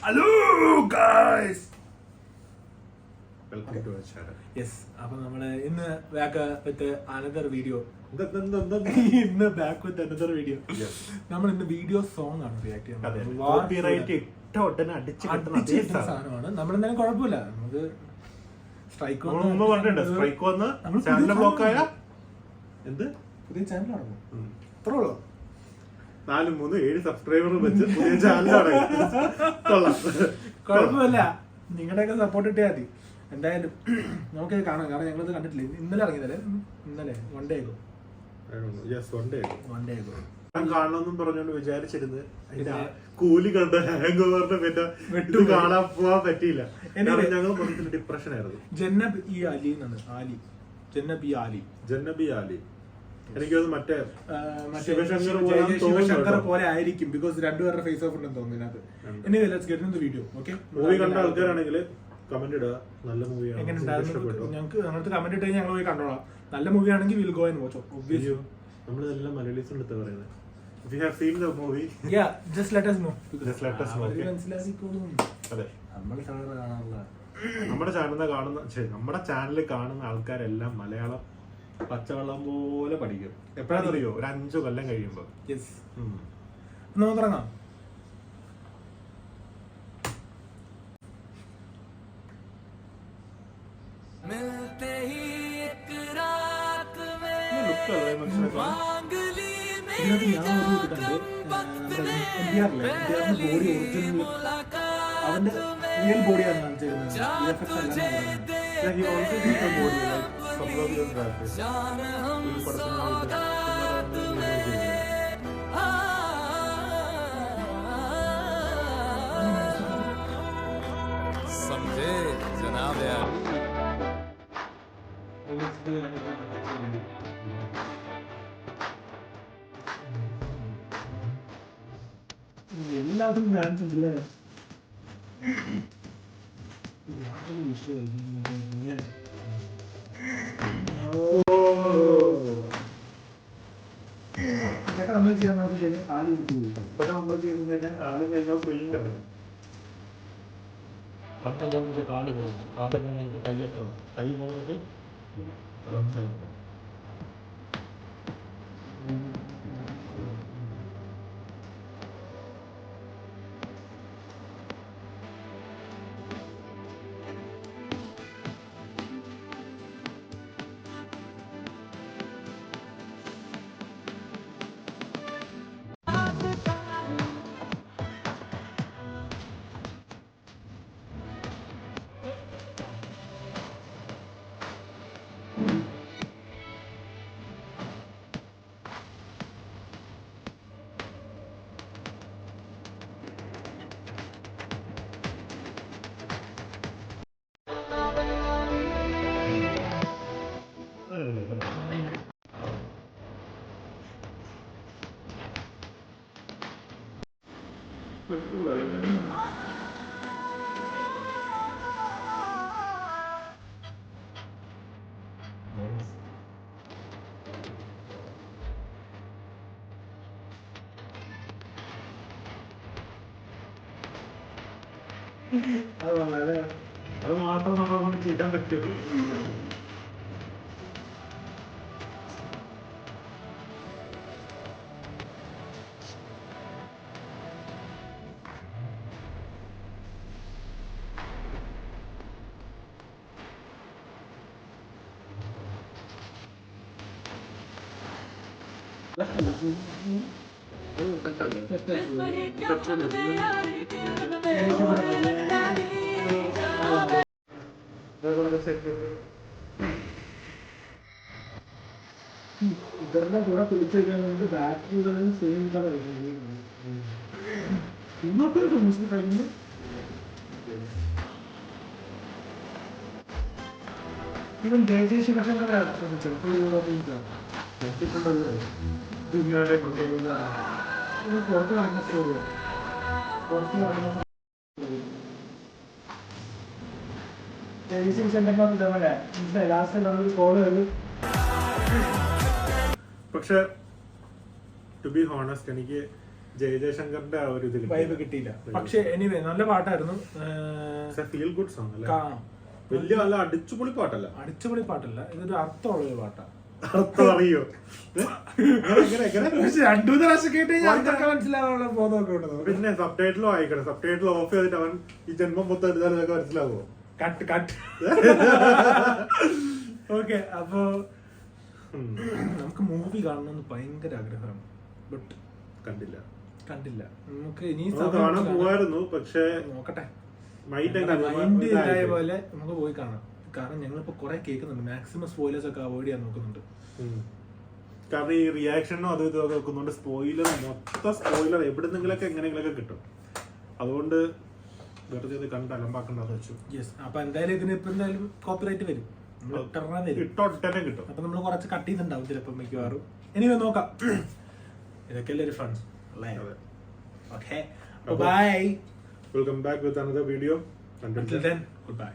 Hello guys, welcome to our channel. Yes, അപ്പൊ നമ്മള് ഇന്ന് ബാക്ക് വിത്ത് അനദർ വീഡിയോ. ഇന്ന് ബാക്ക് വിത്ത് അനദർ വീഡിയോ. നമ്മൾ ഇന്ന് വീഡിയോ സോങ് ആണ് റിയാക്ട് ചെയ്യുന്നത്. സാധനമാണ്. നമ്മൾ എന്തായാലും കുഴപ്പമില്ല, നമുക്ക് സ്ട്രൈക്ക് വന്ന് ചാനൽ ബ്ലോക്ക് ആയ എന്ത് പുതിയ ചാനൽ തുടങ്ങും. അത്രേ ഉള്ളൂ. 4-3-7 സബ്സ്ക്രൈബർ വെച്ച് പുതിയ ചാനൽ കുഴപ്പമില്ല, നിങ്ങളുടെയൊക്കെ സപ്പോർട്ട് കിട്ടിയാൽ മതി. എന്തായാലും നമുക്കിത് കാണാം, കാരണം ഞങ്ങളിത് കണ്ടിട്ടില്ല. ഇന്നലെ ഇറങ്ങിയതല്ലേ? ഇന്നലെ വൺ ഡേ ആകും. ഞാൻ കാണണമെന്നും പറഞ്ഞോണ്ട് വിചാരിച്ചിരുന്നത് അതിന്റെ കൂലി കണ്ട ഹാങ് ഓവറിന്റെ പിന്നെ ഇത് കാണാൻ പോവാൻ പറ്റിയില്ല. ഞങ്ങൾ മൊത്തത്തിൽ ഡിപ്രഷൻ ആയിരുന്നു. ജന്നബ് ഇ ആലി എനിക്ക് മറ്റേ ശിവശങ്കർ പോലെ ആയിരിക്കും, ബിക്കോസ് രണ്ടുപേരുടെ ഫേസ് ഓഫ് ഉണ്ടെന്ന് തോന്നുന്നു. വീഡിയോ മൂവി കണ്ട ആൾക്കാരാണെങ്കിൽ കമന്റ് ഇടുക, നല്ല മൂവിയാണ്, ഞങ്ങൾക്ക് അങ്ങനത്തെ കമന്റ് ഇട്ട് ഞങ്ങൾ പോയി കണ്ടോളാം. നല്ല മൂവി ആണെങ്കിൽ will go and watch. Obviously നമ്മളെല്ലാം മലയാളീസ് എടുത്ത് പറയുന്നത്. If you have seen the movie, yeah, just let us know. അതെ, നമ്മുടെ ചാനലിൽ കാണുന്ന ആൾക്കാരെല്ലാം മലയാളം പച്ചവെള്ളം പോലെ പഠിക്കും. എപ്പോഴാണെന്നറിയോ? ഒരു 5 കൊല്ലം കഴിയുമ്പോ. നമുക്ക് തുടങ്ങാം. ഇതിനകത്ത് ഞാൻ ഒരു കണ്ട് ബോഡി ഒറിജിനൽ അവന്റെ റിയൽ ബോഡിയാണ് കാണിച്ചിരുന്നത്. എല്ലാതും കാണിച്ചിട്ടില്ലേ? നമ്മൾ ചെയ്യാൻ ആള് ഇപ്പൊ നമ്മൾ ചെയ്യുന്ന ആള് കഴിഞ്ഞാൽ കാല് പോകും. കൈ പോകുന്നത് അത് മാത്രം നമ്മളെ കൊണ്ട് ചെയ്യാൻ പറ്റും. ഇതെല്ലാം കൂടെ പിടിച്ചേക്കാനുണ്ട്. ബാറ്ററി സെയിം കളർ ഇന്നത്തെ മുസ്ലിം കഴിഞ്ഞു. ഇവൻ ജയ ശിവശങ്കർ പുറത്ത് കാണിച്ചു. പക്ഷെ ടു ബി ഹോണസ്റ്റ്, എനിക്ക് ജയശങ്കറിന്റെ ആ ഒരു ഇത് വൈബ് കിട്ടിയില്ല. പക്ഷെ എനിവേ നല്ല പാട്ടായിരുന്നു. ഫീൽ ഗുഡ് സോങ് അല്ലേ, വലിയ നല്ല അടിച്ചുപൊളി പാട്ടല്ല. അടിച്ചുപൊളി പാട്ടല്ല, ഇതൊരു അർത്ഥമുള്ള ഒരു പാട്ടാണ്. അർത്ഥം അറിയോ? രണ്ടു പ്രാവശ്യം കേട്ട് മനസ്സിലാവാനുള്ള ബോധമൊക്കെ ഉണ്ടോ? പിന്നെ സബ് ടൈറ്റിലും വായിക്കണം. സബ് ടൈറ്റിൽ ഓഫ് ചെയ്തിട്ട് അവൻ ഈ ജന്മം മൊത്തം എടുത്താൽ ഇതൊക്കെ മനസ്സിലാവോ? Cut cut. ഓക്കെ, അപ്പോ നമുക്ക് മൂവി കാണണമെന്ന് ഭയങ്കര ആഗ്രഹമാണ്. ബട്ട് കണ്ടില്ല. നമുക്ക് ഇനി കാണാൻ പോവായിരുന്നു, പക്ഷേ നോക്കട്ടെ, മൈൻഡ് ഇതായ പോലെ നമുക്ക് പോയി കാണാം. കാരണം ഞങ്ങളിപ്പോ കുറെ കേൾക്കുന്നുണ്ട്, മാക്സിമം സ്പോയിലേഴ്സ് ഒക്കെ അവോയ്ഡ് ചെയ്യാൻ നോക്കുന്നുണ്ട്. കാരണം ഈ റിയാക്ഷനും അതും ഇതൊക്കെ നോക്കുന്നുണ്ട്. സ്പോയിലർ, മൊത്തം സ്പോയിലർ എവിടെന്നെങ്കിലൊക്കെ എങ്ങനെയെങ്കിലൊക്കെ കിട്ടും. അതുകൊണ്ട് വെറുതെ ഇത് കണ്ട് അലമ്പാക്കണ്ടെന്ന് വെച്ചു. യെസ്, അപ്പൊ എന്തായാലും ഇതിന് ഇപ്പൊ എന്തായാലും കോപ്പിറൈറ്റ് വരും, ഇട്ടോട്ടനെ കിട്ടും. അപ്പൊ നമ്മൾ കുറച്ച് കട്ട് ചെയ്തിട്ടുണ്ടാവും ചിലപ്പോ മിക്കവാറും. ഇനി നോക്കാം. ഇതൊക്കെയല്ലേ ഒരു ഫൺ അല്ലേ? Okay, bye. We'll come back with another video. Until then, goodbye.